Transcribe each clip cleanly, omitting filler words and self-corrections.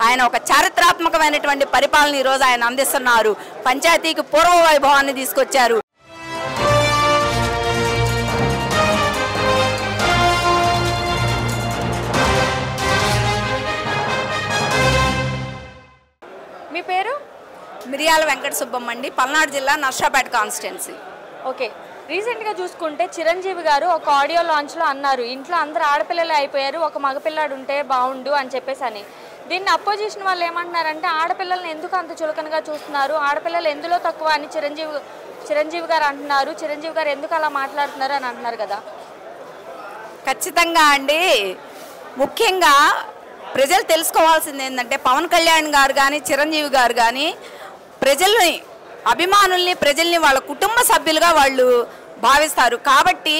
ఆయన ఒక చారిత్రాత్మకమైనటువంటి పరిపాలన ఈరోజు ఆయన అందిస్తున్నారు. పంచాయతీకి పూర్వ వైభవాన్ని తీసుకొచ్చారు. మీ పేరు? మిరియాల వెంకట సుబ్బమ్మండి, పల్నాడు జిల్లా నర్సాపేట కాన్స్టిట్యున్సీ. ఓకే, రీసెంట్గా చూసుకుంటే చిరంజీవి గారు ఒక ఆడియో లాంచ్లో అన్నారు, ఇంట్లో అందరు ఆడపిల్లలే అయిపోయారు, ఒక మగపిల్లాడు ఉంటే బాగుండు అని చెప్పేసి అని. దీన్ని అపోజిషన్ వాళ్ళు ఏమంటున్నారంటే ఆడపిల్లల్ని ఎందుకు అంత చులకనగా చూస్తున్నారు, ఆడపిల్లలు ఎందులో తక్కువ అని చిరంజీవి గారు అంటున్నారు. చిరంజీవి గారు ఎందుకు అలా మాట్లాడుతున్నారు అని అంటున్నారు కదా. ఖచ్చితంగా అండి, ముఖ్యంగా ప్రజలు తెలుసుకోవాల్సింది ఏంటంటే పవన్ కళ్యాణ్ గారు కానీ చిరంజీవి గారు కానీ ప్రజల్ని, అభిమానుల్ని, ప్రజల్ని వాళ్ళ కుటుంబ సభ్యులుగా వాళ్ళు భావిస్తారు. కాబట్టి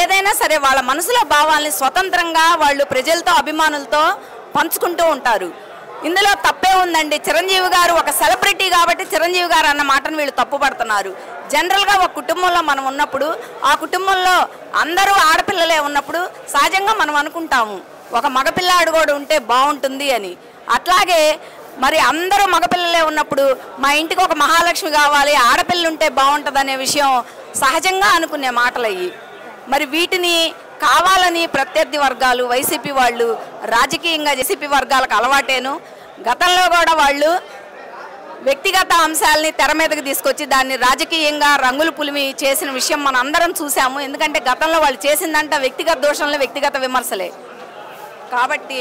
ఏదైనా సరే వాళ్ళ మనసులో భావాల్ని స్వతంత్రంగా వాళ్ళు ప్రజలతో, అభిమానులతో పంచుకుంటూ ఉంటారు. ఇందులో తప్పే ఉందండి. చిరంజీవి గారు ఒక సెలబ్రిటీ కాబట్టి చిరంజీవి గారు అన్న మాటను వీళ్ళు తప్పుపడుతున్నారు. జనరల్గా ఒక కుటుంబంలో మనం ఉన్నప్పుడు, ఆ కుటుంబంలో అందరూ ఆడపిల్లలే ఉన్నప్పుడు సహజంగా మనం అనుకుంటాము ఒక మగపిల్లాడు కూడా ఉంటే బాగుంటుంది అని. అట్లాగే మరి అందరూ మగపిల్లలే ఉన్నప్పుడు మా ఇంటికి ఒక మహాలక్ష్మి కావాలి, ఆడపిల్ల ఉంటే బాగుంటుంది అనే విషయం సహజంగా అనుకునే మాటలయ్యి. మరి వీటిని కావాలని ప్రత్యర్థి వర్గాలు, వైసీపీ వాళ్ళు రాజకీయంగా వైసీపీ వర్గాలకు అలవాటేను. గతంలో కూడా వాళ్ళు వ్యక్తిగత అంశాలని తెర మీదకి తీసుకొచ్చి దాన్ని రాజకీయంగా రంగులు పులిమి చేసిన విషయం మనం అందరం చూసాము. ఎందుకంటే గతంలో వాళ్ళు చేసిందంట వ్యక్తిగత దోషంలో వ్యక్తిగత విమర్శలే. కాబట్టి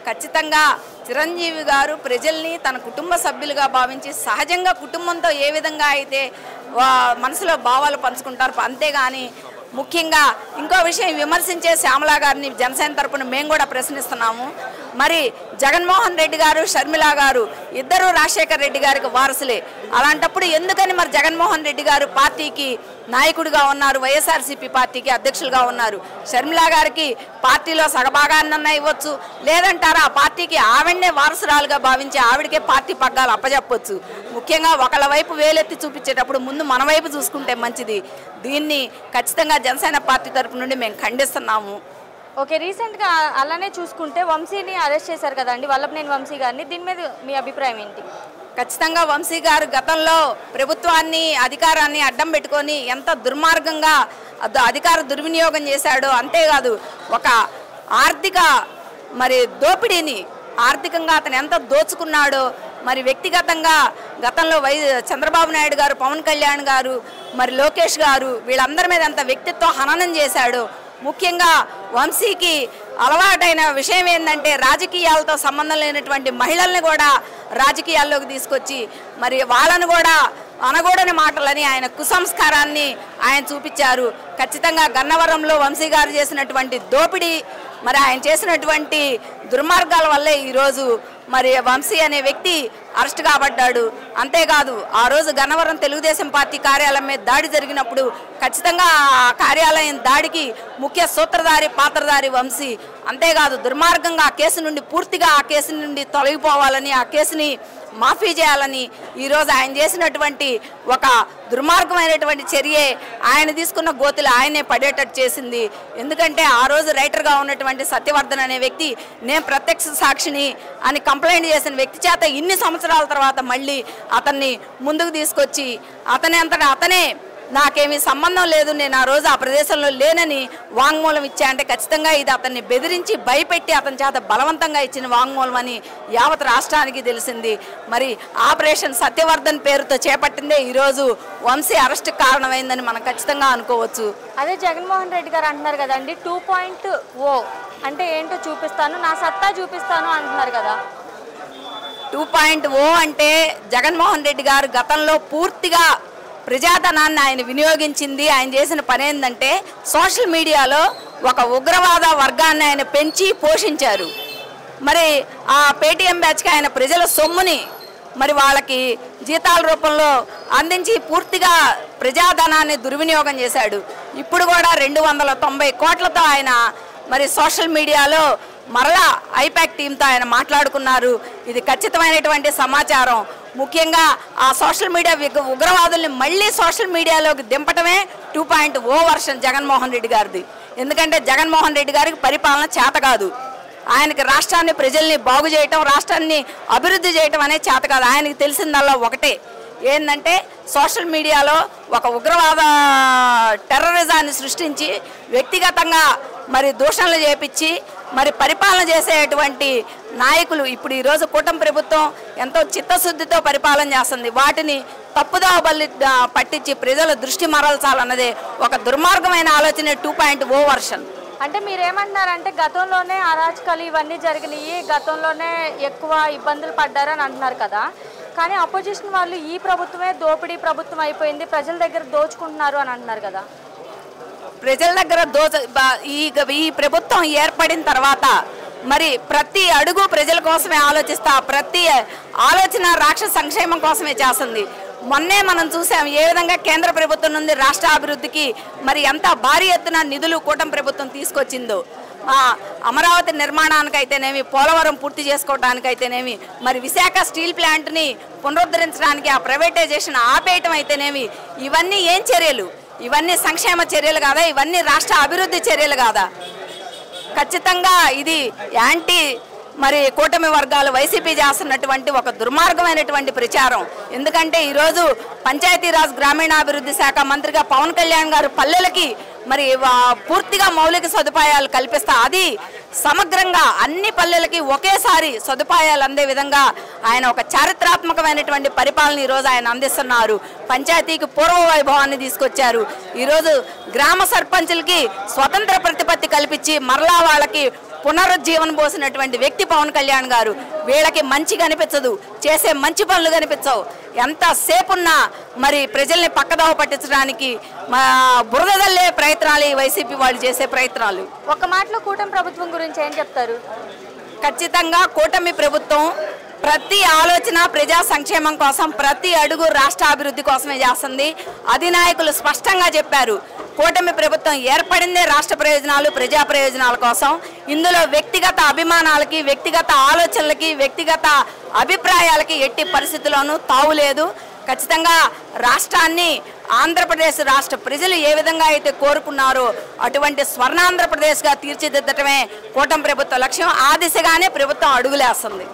ఖచ్చితంగా చిరంజీవి గారు ప్రజల్ని తన కుటుంబ సభ్యులుగా భావించి సహజంగా కుటుంబంతో ఏ విధంగా అయితే మనసులో భావాలు పంచుకుంటారు, అంతేగాని ముఖ్యంగా ఇంకో విషయం విమర్శించే శ్యామలా గారిని జనసేన తరపున మేము కూడా ప్రశ్నిస్తున్నాము. మరి జగన్మోహన్ రెడ్డి గారు, షర్మిల గారు ఇద్దరు రాజశేఖర్ రెడ్డి గారికి వారసులే. అలాంటప్పుడు ఎందుకని మరి జగన్మోహన్ రెడ్డి గారు పార్టీకి నాయకుడిగా ఉన్నారు, వైఎస్ఆర్సీపీ పార్టీకి అధ్యక్షులుగా ఉన్నారు. షర్మిల గారికి పార్టీలో సగభాగాన్నన్నా ఇవ్వచ్చు, లేదంటారా ఆ పార్టీకి ఆవిడనే వారసురాలుగా భావించి ఆవిడకే పార్టీ పగ్గాలు అప్పజెప్పొచ్చు. ముఖ్యంగా ఒకళ్ళ వైపు వేలెత్తి చూపించేటప్పుడు ముందు మన వైపు చూసుకుంటే మంచిది. దీన్ని ఖచ్చితంగా జనసేన పార్టీ తరపు నుండి మేము ఖండిస్తున్నాము. ఓకే, రీసెంట్గా అలానే చూసుకుంటే వంశీని అరెస్ట్ చేశారు కదండి, వల్లభనేని వంశీ గారిని. దీని మీద మీ అభిప్రాయం ఏంటి? ఖచ్చితంగా వంశీ గారు గతంలో ప్రభుత్వాన్ని, అధికారాన్ని అడ్డం పెట్టుకొని ఎంత దుర్మార్గంగా అధికార దుర్వినియోగం చేశాడో, అంతేకాదు ఒక ఆర్థిక మరి దోపిడీని, ఆర్థికంగా అతను ఎంత దోచుకున్నాడో, మరి వ్యక్తిగతంగా గతంలో చంద్రబాబు నాయుడు గారు, పవన్ కళ్యాణ్ గారు, మరి లోకేష్ గారు వీళ్ళందరి మీద ఎంత వ్యక్తిత్వ హననం చేశాడో. ముఖ్యంగా వంశీకి అలవాటైన విషయం ఏంటంటే రాజకీయాలతో సంబంధం లేనటువంటి మహిళల్ని కూడా రాజకీయాల్లోకి తీసుకొచ్చి మరి వాళ్ళను కూడా అనకూడని మాటలని ఆయన కుసంస్కారాన్ని ఆయన చూపించారు. ఖచ్చితంగా గన్నవరంలో వంశీ గారు చేసినటువంటి దోపిడీ, మరి ఆయన చేసినటువంటి దుర్మార్గాల వల్లే ఈరోజు మరి వంశీ అనే వ్యక్తి అరెస్ట్ కాబడ్డాడు. అంతేకాదు ఆ రోజు గన్నవరం తెలుగుదేశం పార్టీ కార్యాలయం మీద దాడి జరిగినప్పుడు ఖచ్చితంగా ఆ కార్యాలయం దాడికి ముఖ్య సూత్రధారి, పాత్రధారి వంశీ. అంతేకాదు దుర్మార్గంగా ఆ కేసు నుండి పూర్తిగా ఆ కేసు నుండి తొలగిపోవాలని, ఆ కేసుని మాఫీ చేయాలని ఈరోజు ఆయన చేసినటువంటి ఒక దుర్మార్గమైనటువంటి చర్యే ఆయన తీసుకున్న గోతులు ఆయనే పడేటట్టు చేసింది. ఎందుకంటే ఆ రోజు రైటర్గా ఉన్నటువంటి సత్యవర్ధన్ అనే వ్యక్తి నేను ప్రత్యక్ష సాక్షిని అని కంప్లైంట్ చేసిన వ్యక్తి చేత ఇన్ని సంవత్సరాల తర్వాత మళ్ళీ అతన్ని ముందుకు తీసుకొచ్చి అతనే నాకేమీ సంబంధం లేదు, నేను ఆ రోజు ఆ ప్రదేశంలో లేనని వాంగ్మూలం ఇచ్చా అంటే ఖచ్చితంగా ఇది అతన్ని బెదిరించి భయపెట్టి అతని చేత బలవంతంగా ఇచ్చిన వాంగ్మూలం అని యావత్ రాష్ట్రానికి తెలిసింది. మరి ఆపరేషన్ సత్యవర్ధన్ పేరుతో చేపట్టిందే ఈరోజు వంశీ అరెస్ట్ కారణమైందని మనం ఖచ్చితంగా అనుకోవచ్చు. అదే జగన్మోహన్ రెడ్డి గారు అంటున్నారు కదండి 2.0 అంటే ఏంటో చూపిస్తాను, నా సత్తా చూపిస్తాను అంటున్నారు కదా. 2.0 అంటే జగన్మోహన్ రెడ్డి గారు గతంలో పూర్తిగా ప్రజాధనాన్ని ఆయన వినియోగించింది. ఆయన చేసిన పని ఏంటంటే సోషల్ మీడియాలో ఒక ఉగ్రవాద వర్గాన్ని ఆయన పెంచి పోషించారు. మరి ఆ పేటీఎం బ్యాచ్కి ఆయన ప్రజల సొమ్ముని మరి వాళ్ళకి జీతాల రూపంలో అందించి పూర్తిగా ప్రజాధనాన్ని దుర్వినియోగం చేశాడు. ఇప్పుడు కూడా 290 కోట్లతో ఆయన మరి సోషల్ మీడియాలో మరలా ఐపాక్ టీంతో ఆయన మాట్లాడుకున్నారు. ఇది ఖచ్చితమైనటువంటి సమాచారం. ముఖ్యంగా ఆ సోషల్ మీడియా ఉగ్రవాదుల్ని మళ్ళీ సోషల్ మీడియాలోకి దింపటమే 2.0 వర్షన్ జగన్మోహన్ రెడ్డి గారిది. ఎందుకంటే జగన్మోహన్ రెడ్డి గారికి పరిపాలన చేత కాదు. ఆయనకి రాష్ట్రాన్ని ప్రజల్ని బాగు చేయటం, రాష్ట్రాన్ని అభివృద్ధి చేయటం అనేది చేత కాదు. ఆయనకి తెలిసిందల్లా ఒకటే, ఏంటంటే సోషల్ మీడియాలో ఒక ఉగ్రవాద టెర్రరిజాన్ని సృష్టించి వ్యక్తిగతంగా మరి దూషణలు చేపించి మరి పరిపాలన చేసేటువంటి నాయకులు ఇప్పుడు ఈరోజు కూటమి ప్రభుత్వం ఎంతో చిత్తశుద్ధితో పరిపాలన చేస్తుంది. వాటిని తప్పుదోవ పట్టించి ప్రజల దృష్టి మరల్చాలన్నదే ఒక దుర్మార్గమైన ఆలోచన 2.0 వర్షన్. అంటే మీరేమంటున్నారంటే గతంలోనే అరాచకాలు ఇవన్నీ జరిగినాయి, గతంలోనే ఎక్కువ ఇబ్బందులు పడ్డారని అంటున్నారు కదా. కానీ అపోజిషన్ వాళ్ళు ఈ ప్రభుత్వమే దోపిడీ ప్రభుత్వం అయిపోయింది, ప్రజల దగ్గర దోచుకుంటున్నారు అని అంటున్నారు కదా. ప్రజల దగ్గర ఈ ప్రభుత్వం ఏర్పడిన తర్వాత మరి ప్రతి అడుగు ప్రజల కోసమే ఆలోచిస్తా, ప్రతి ఆలోచన రాష్ట్ర సంక్షేమం కోసమే చేస్తుంది. మొన్నే మనం చూసాం ఏ విధంగా కేంద్ర ప్రభుత్వం నుండి రాష్ట్ర అభివృద్ధికి మరి ఎంత భారీ ఎత్తున నిధులు కూటమి ప్రభుత్వం తీసుకొచ్చిందో. అమరావతి నిర్మాణానికైతేనేమి, పోలవరం పూర్తి చేసుకోవడానికైతేనేమి, మరి విశాఖ స్టీల్ ప్లాంట్ని పునరుద్ధరించడానికి ఆ ప్రైవేటైజేషన్ ఆపేయటం అయితేనేమి, ఇవన్నీ ఏం చర్యలు? ఇవన్నీ సంక్షేమ చర్యలు కాదా? ఇవన్నీ రాష్ట్ర అభివృద్ధి చర్యలు కాదా? ఖచ్చితంగా ఇది యాంటీ మరి కూటమి వర్గాలు వైసీపీ చేస్తున్నటువంటి ఒక దుర్మార్గమైనటువంటి ప్రచారం. ఎందుకంటే ఈరోజు పంచాయతీరాజ్ గ్రామీణాభివృద్ధి శాఖ మంత్రిగా పవన్ కళ్యాణ్ గారు పల్లెలకి మరి పూర్తిగా మౌలిక సదుపాయాలు కల్పిస్తా, అది సమగ్రంగా అన్ని పల్లెలకి ఒకేసారి సదుపాయాలు అందే విధంగా ఆయన ఒక చారిత్రాత్మకమైనటువంటి పరిపాలన ఈరోజు ఆయన అందిస్తున్నారు. పంచాయతీకి పూర్వ వైభవాన్ని తీసుకొచ్చారు. ఈరోజు గ్రామ సర్పంచులకి స్వతంత్ర ప్రతిపత్తి కల్పించి మరలా వాళ్ళకి పునరుజ్జీవనం పోసినటువంటి వ్యక్తి పవన్ కళ్యాణ్ గారు. వీళ్ళకి మంచి కనిపించదు, చేసే మంచి పనులు కనిపించవు. ఎంతసేపున్నా మరి ప్రజల్ని పక్కదోవ పట్టించడానికి బురదల్లే ప్రయత్నాలు ఈ వైసీపీ వాళ్ళు చేసే ప్రయత్నాలు. ఒక మాటలో కూటమి ప్రభుత్వం గురించి ఏం చెప్తారు? ఖచ్చితంగా కూటమి ప్రభుత్వం ప్రతి ఆలోచన ప్రజా సంక్షేమం కోసం, ప్రతి అడుగు రాష్ట్ర అభివృద్ధి కోసమే చేస్తుంది. అధినాయకులు స్పష్టంగా చెప్పారు, కూటమి ప్రభుత్వం ఏర్పడిందే రాష్ట్ర ప్రయోజనాలు, ప్రజా ప్రయోజనాల కోసం. ఇందులో వ్యక్తిగత అభిమానాలకి, వ్యక్తిగత ఆలోచనలకి, వ్యక్తిగత అభిప్రాయాలకి ఎట్టి పరిస్థితుల్లోనూ తావులేదు. ఖచ్చితంగా రాష్ట్రాన్ని ఆంధ్రప్రదేశ్ రాష్ట్ర ప్రజలు ఏ విధంగా అయితే కోరుకున్నారో అటువంటి స్వర్ణాంధ్రప్రదేశ్గా తీర్చిదిద్దటమే కూటమి ప్రభుత్వ లక్ష్యం. ఆ దిశగానే ప్రభుత్వం అడుగులేస్తుంది.